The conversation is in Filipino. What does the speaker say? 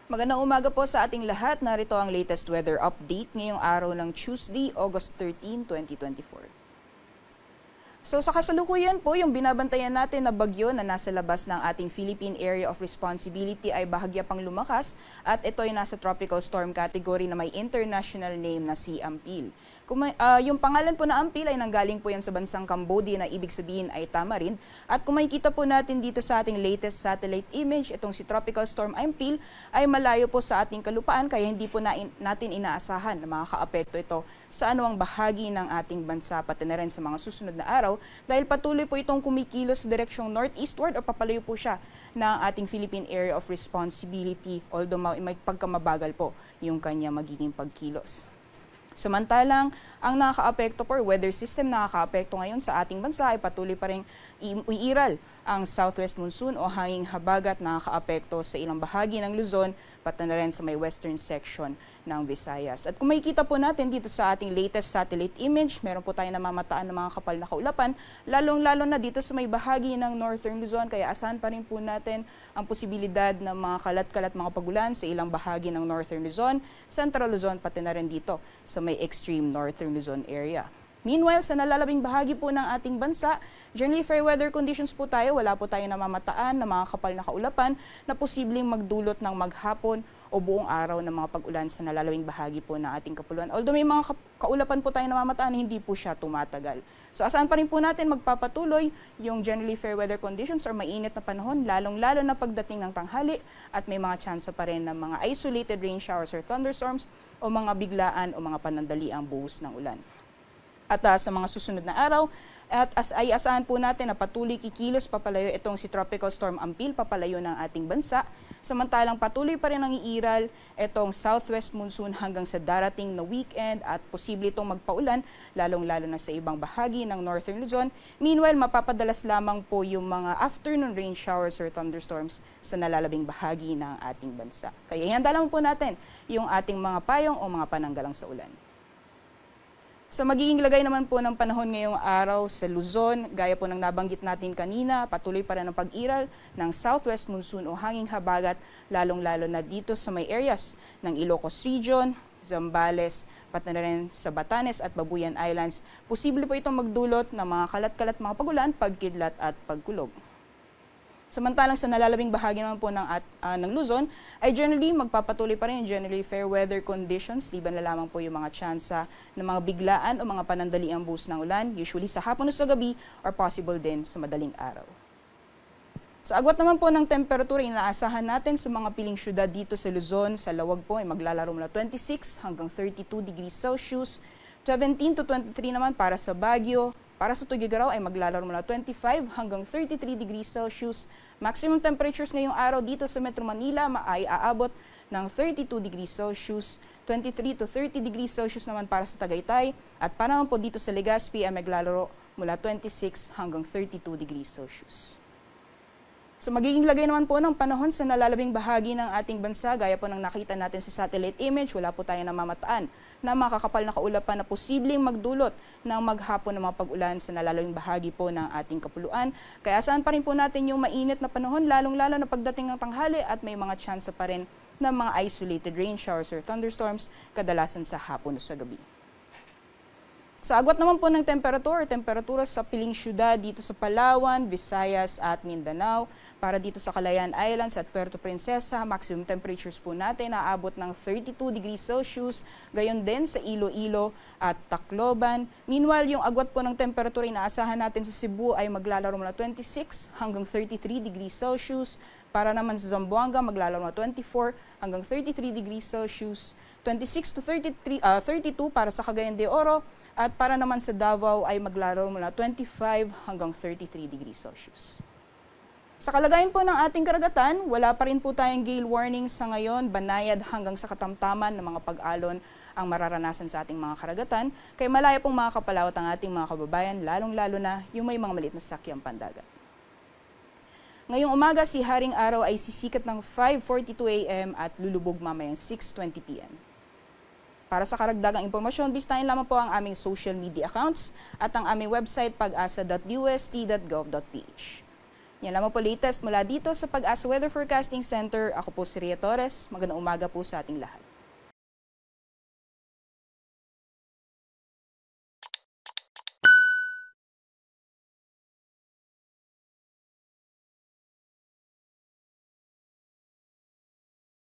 Magandang umaga po sa ating lahat. Narito ang latest weather update ngayong araw ng Tuesday, August 13, 2024. So sa kasalukuyan po, yung binabantayan natin na bagyo na nasa labas ng ating Philippine Area of Responsibility ay bahagya pang lumakas at ito ay nasa tropical storm category na may international name na si Ampil. Yung pangalan po na Ampil ay nanggaling po yan sa bansang Cambodia na ibig sabihin ay tamarin. At kung makikita po natin dito sa ating latest satellite image, itong si Tropical Storm Ampil ay malayo po sa ating kalupaan kaya hindi po natin inaasahan na makakaapekto ito sa anumang bahagi ng ating bansa pati na rin sa mga susunod na araw dahil patuloy po itong kumikilos sa direksyong northeastward o papalayo po siya ng ating Philippine Area of Responsibility although may pagkamabagal po yung kanya magiging pagkilos. Samantalang, ang nakakaapekto po, weather system na nakakaapekto ngayon sa ating bansa ay patuloy pa rin uiiral ang southwest monsoon o hanging habagat na nakakaapekto sa ilang bahagi ng Luzon pati na rin sa may western section ng Visayas. At kung makikita po natin dito sa ating latest satellite image, meron po tayong namamataan ng mga kapal na kaulapan, lalong-lalo na dito sa may bahagi ng northern Luzon, kaya asahan pa rin po natin ang posibilidad ng mga kalat-kalat mga pagulan sa ilang bahagi ng northern Luzon, central Luzon, pati na rin dito sa may extreme northern Luzon area. Meanwhile, sa nalalabing bahagi po ng ating bansa, generally fair weather conditions po tayo. Wala po tayong namamataan na mga kapal na kaulapan na posibleng magdulot ng maghapon o buong araw ng mga pag-ulan sa nalalawing bahagi po ng ating kapuluan. Although may mga kaulapan po tayong namamataan, hindi po siya tumatagal. So asahan pa rin po natin magpapatuloy yung generally fair weather conditions or mainit na panahon, lalong-lalo na pagdating ng tanghali at may mga tsansa pa rin ng mga isolated rain showers or thunderstorms o mga biglaan o mga panandaliang buhos ng ulan. At sa mga susunod na araw, ay asahan po natin na patuloy kikilos papalayo itong si Tropical Storm Ampil papalayo ng ating bansa. Samantalang patuloy pa rin ang iiral itong southwest monsoon hanggang sa darating na weekend at posible itong magpaulan lalong-lalo na sa ibang bahagi ng northern Luzon. Meanwhile, mapapadalas lamang po yung mga afternoon rain showers or thunderstorms sa nalalabing bahagi ng ating bansa. Kaya ihanda lang po natin yung ating mga payong o mga pananggalang sa ulan. Sa magiging lagay naman po ng panahon ngayong araw sa Luzon, gaya po ng nabanggit natin kanina, patuloy pa rin ang pag-iral ng southwest monsoon o hanging habagat, lalong-lalo na dito sa may areas ng Ilocos Region, Zambales, pati na rin sa Batanes at Babuyan Islands. Posible po itong magdulot ng mga kalat-kalat mga pagulan, pagkidlat at pagkulog. Samantalang sa nalalabing bahagi naman po ng Luzon, ay generally magpapatuloy pa rin yung generally fair weather conditions, liban na lamang po yung mga tsansa ng mga biglaan o mga panandaliang buhos ng ulan, usually sa hapon o sa gabi or possible din sa madaling araw. Sa agwat naman po ng temperatura, inaasahan natin sa mga piling syudad dito sa Luzon, sa lawag po ay maglalaro mula 26 hanggang 32 degrees Celsius, 17 to 23 naman para sa Baguio. Para sa Tuguegarao ay maglalaro mula 25 hanggang 33 degrees Celsius. Maximum temperatures ngayong araw dito sa Metro Manila ay aabot ng 32 degrees Celsius, 23 to 30 degrees Celsius naman para sa Tagaytay. At para naman po dito sa Legazpi ay maglalaro mula 26 hanggang 32 degrees Celsius. So magiging lagay naman po ng panahon sa nalalabing bahagi ng ating bansa, gaya po ng nakita natin sa satellite image, wala po tayo namamataan na makakapal na kaulapan na posibleng magdulot ng maghapon ng mga pag-ulan sa nalalabing bahagi po ng ating kapuluan. Kaya saan pa rin po natin yung mainit na panahon, lalong-lalo na pagdating ng tanghali at may mga tsansa pa rin ng mga isolated rain showers or thunderstorms, kadalasan sa hapon o sa gabi. Sa agwat naman po ng temperatura sa piling syudad dito sa Palawan, Visayas at Mindanao. Para dito sa Calayan Islands at Puerto Princesa, maximum temperatures po natin aabot ng 32 degrees Celsius. Gayon din sa Iloilo at Tacloban. Meanwhile, yung agwat po ng temperatura inaasahan natin sa Cebu ay maglalaro mula 26 hanggang 33 degrees Celsius. Para naman sa Zamboanga, maglalaro mula 24 hanggang 33 degrees Celsius. 26 to 32 para sa Cagayan de Oro. At para naman sa Davao ay maglalaro mula 25 hanggang 33 degrees Celsius. Sa kalagayan po ng ating karagatan, wala pa rin po tayong gale warning sa ngayon, banayad hanggang sa katamtaman ng mga pag-alon ang mararanasan sa ating mga karagatan, kaya malaya pong makakapalawat ang ating mga kababayan, lalong-lalo na yung may mga maliit na sakyang pandagat. Ngayong umaga, si Haring Araw ay sisikat ng 5:42 a.m. at lulubog mamayang 6:20 p.m. Para sa karagdagang impormasyon, bisitahin lamang po ang aming social media accounts at ang aming website pag-asa.dust.gov.ph. Yan lamang po latest mula dito sa Pag-asa Weather Forecasting Center. Ako po si Ria Torres. Magandang umaga po sa ating lahat.